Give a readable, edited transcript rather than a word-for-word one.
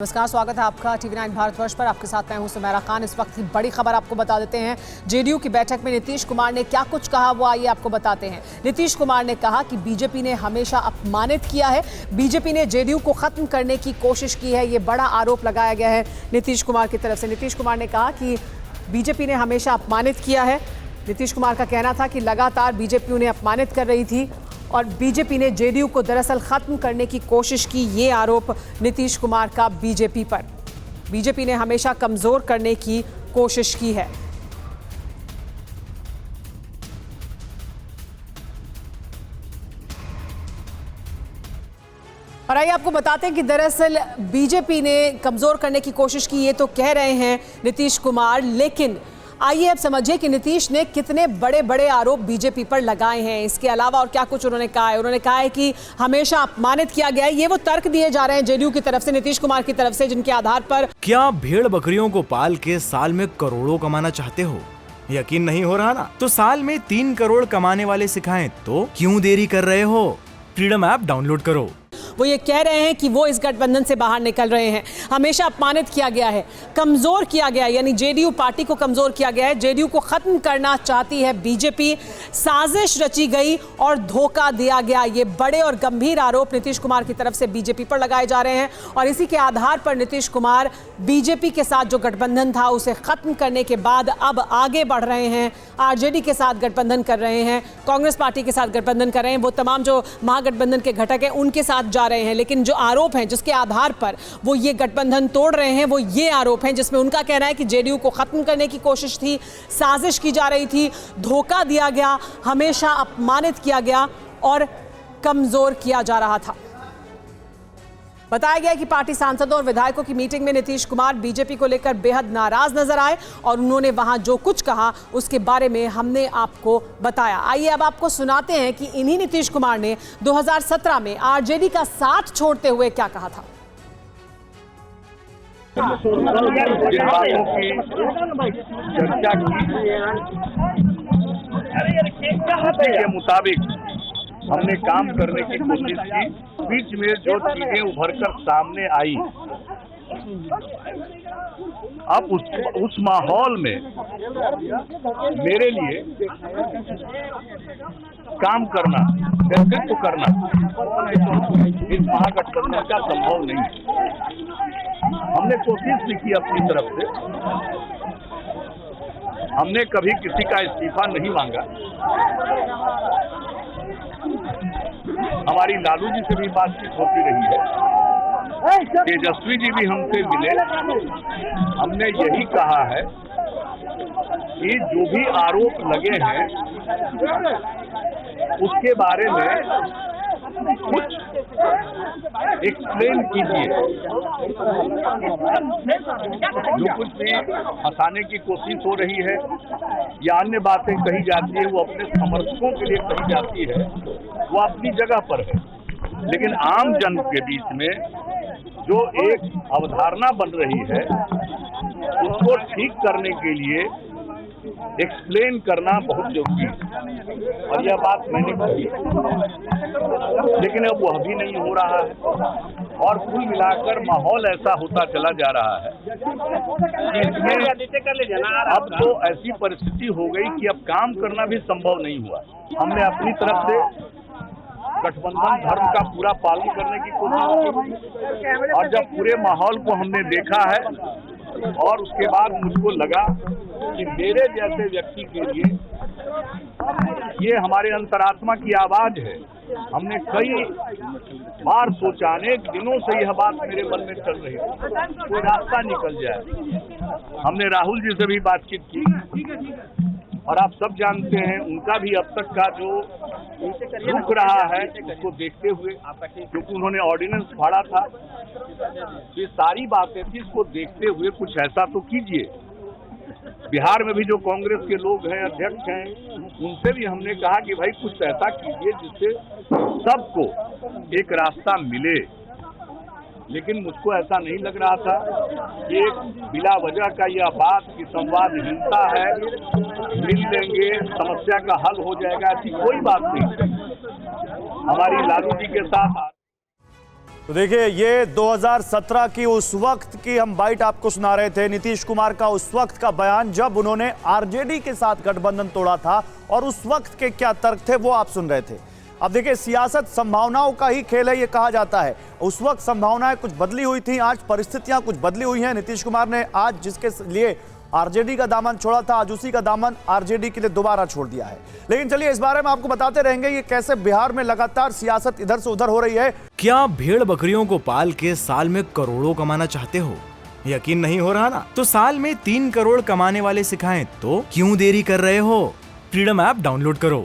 नमस्कार, स्वागत है आपका TV9 भारतवर्ष पर। आपके साथ मैं हूं सुमेरा खान। इस वक्त की बड़ी खबर आपको बता देते हैं। जेडीयू की बैठक में नीतीश कुमार ने क्या कुछ कहा, वो आइए आपको बताते हैं। नीतीश कुमार ने कहा कि बीजेपी ने हमेशा अपमानित किया है, बीजेपी ने जेडीयू को खत्म करने की कोशिश की है, ये बड़ा आरोप लगाया गया है नीतीश कुमार की तरफ से। नीतीश कुमार ने कहा कि बीजेपी ने हमेशा अपमानित किया है। नीतीश कुमार का कहना था कि लगातार बीजेपी उन्हें अपमानित कर रही थी और बीजेपी ने जेडीयू को दरअसल खत्म करने की कोशिश की। ये आरोप नीतीश कुमार का बीजेपी पर। बीजेपी ने हमेशा कमजोर करने की कोशिश की है। और आइए आपको बताते हैं कि दरअसल बीजेपी ने कमजोर करने की कोशिश की, ये तो कह रहे हैं नीतीश कुमार, लेकिन आइए अब समझिए कि नीतीश ने कितने बड़े बड़े आरोप बीजेपी पर लगाए हैं। इसके अलावा और क्या कुछ उन्होंने कहा है। उन्होंने कहा है कि हमेशा अपमानित किया गया है। ये वो तर्क दिए जा रहे हैं जेडीयू की तरफ से, नीतीश कुमार की तरफ से, जिनके आधार पर क्या भेड़ बकरियों को पाल के साल में करोड़ों कमाना चाहते हो? यकीन नहीं हो रहा ना? तो साल में 3 करोड़ कमाने वाले सिखाएं तो क्यों देरी कर रहे हो? फ्रीडम ऐप डाउनलोड करो। वो ये कह रहे हैं कि वो इस गठबंधन से बाहर निकल रहे हैं। हमेशा अपमानित किया गया है, कमजोर किया गया है, यानी जेडीयू पार्टी को कमजोर किया गया है। जेडीयू को खत्म करना चाहती है बीजेपी। साजिश रची गई और धोखा दिया गया। ये बड़े और गंभीर आरोप नीतीश कुमार की तरफ से बीजेपी पर लगाए जा रहे हैं और इसी के आधार पर नीतीश कुमार बीजेपी के साथ जो गठबंधन था उसे खत्म करने के बाद अब आगे बढ़ रहे हैं। आरजेडी के साथ गठबंधन कर रहे हैं, कांग्रेस पार्टी के साथ गठबंधन कर रहे हैं, वो तमाम जो महागठबंधन के घटक हैं उनके साथ जा रहे हैं। लेकिन जो आरोप हैं जिसके आधार पर वो ये गठबंधन तोड़ रहे हैं, वो ये आरोप हैं जिसमें उनका कहना है कि जेडीयू को खत्म करने की कोशिश थी, साजिश की जा रही थी, धोखा दिया गया, हमेशा अपमानित किया गया और कमजोर किया जा रहा था। बताया गया कि पार्टी सांसदों और विधायकों की मीटिंग में नीतीश कुमार बीजेपी को लेकर बेहद नाराज नजर आए और उन्होंने वहां जो कुछ कहा उसके बारे में हमने आपको बताया। आइए अब आपको सुनाते हैं कि इन्हीं नीतीश कुमार ने 2017 में आरजेडी का साथ छोड़ते हुए क्या कहा था। जिन बातों की चर्चा की के मुताबिक हमने काम करने की कोशिश की, बीच में जो चीजें उभरकर सामने आई, अब उस माहौल में मेरे लिए काम करना, नेतृत्व करना इस महागठबंधन का संभव नहीं है। हमने कोशिश भी की अपनी तरफ से, हमने कभी किसी का इस्तीफा नहीं मांगा। हमारी लालू जी से भी बातचीत होती रही है, तेजस्वी जी भी हमसे मिले। हमने यही कहा है कि जो भी आरोप लगे हैं उसके बारे में कुछ एक्सप्लेन कीजिए। जो कुछ भी हंसाने की कोशिश हो रही है या अन्य बातें कही जाती है वो अपने समर्थकों के लिए कही जाती है, वो अपनी जगह पर है। लेकिन आम जन के बीच में जो एक अवधारणा बन रही है उसको ठीक करने के लिए एक्सप्लेन करना बहुत जरूरी है और यह बात मैंने कही, लेकिन अब वह भी नहीं हो रहा है और कुल मिलाकर माहौल ऐसा होता चला जा रहा है कि इसमें अब तो ऐसी परिस्थिति हो गई कि अब काम करना भी संभव नहीं हुआ। हमने अपनी तरफ से गठबंधन धर्म का पूरा पालन करने की कोशिश की और जब पूरे माहौल को हमने देखा है और उसके बाद मुझको लगा कि मेरे जैसे व्यक्ति के लिए ये हमारे अंतरात्मा की आवाज है। हमने कई बार सोचा, अनेक दिनों से यह बात मेरे मन में चल रही है, कोई रास्ता निकल जाए। हमने राहुल जी से भी बातचीत की और आप सब जानते हैं उनका भी अब तक का जो रुक रहा है उसको देखते हुए, क्योंकि उन्होंने ऑर्डिनेंस फाड़ा था, ये सारी बातें थी, इसको देखते हुए कुछ ऐसा तो कीजिए। बिहार में भी जो कांग्रेस के लोग हैं, अध्यक्ष हैं, उनसे भी हमने कहा कि भाई कुछ ऐसा कीजिए जिससे सबको एक रास्ता मिले। लेकिन मुझको ऐसा नहीं लग रहा था कि एक बिला वजह का यह बात कि संवादहीनता है, मिल लेंगे समस्या का हल हो जाएगा, ऐसी कोई बात नहीं। हमारी लालू जी के साथ तो देखिए, ये 2017 की उस वक्त की हम बाइट आपको सुना रहे थे, नीतीश कुमार का उस वक्त का बयान जब उन्होंने आरजेडी के साथ गठबंधन तोड़ा था, और उस वक्त के क्या तर्क थे वो आप सुन रहे थे। अब देखिए, सियासत संभावनाओं का ही खेल है, ये कहा जाता है। उस वक्त संभावनाएं कुछ बदली हुई थी, आज परिस्थितियां कुछ बदली हुई हैं। नीतीश कुमार ने आज जिसके लिए आरजेडी का दामन छोड़ा था, आज उसी का दामन आरजेडी के लिए दोबारा छोड़ दिया है। लेकिन चलिए, इस बारे में आपको बताते रहेंगे ये कैसे बिहार में लगातार सियासत इधर से उधर हो रही है। क्या आप भेड़ बकरियों को पाल के साल में करोड़ों कमाना चाहते हो? यकीन नहीं हो रहा ना? तो साल में 3 करोड़ कमाने वाले सिखाएं तो क्यों देरी कर रहे हो? फ्रीडम ऐप डाउनलोड करो।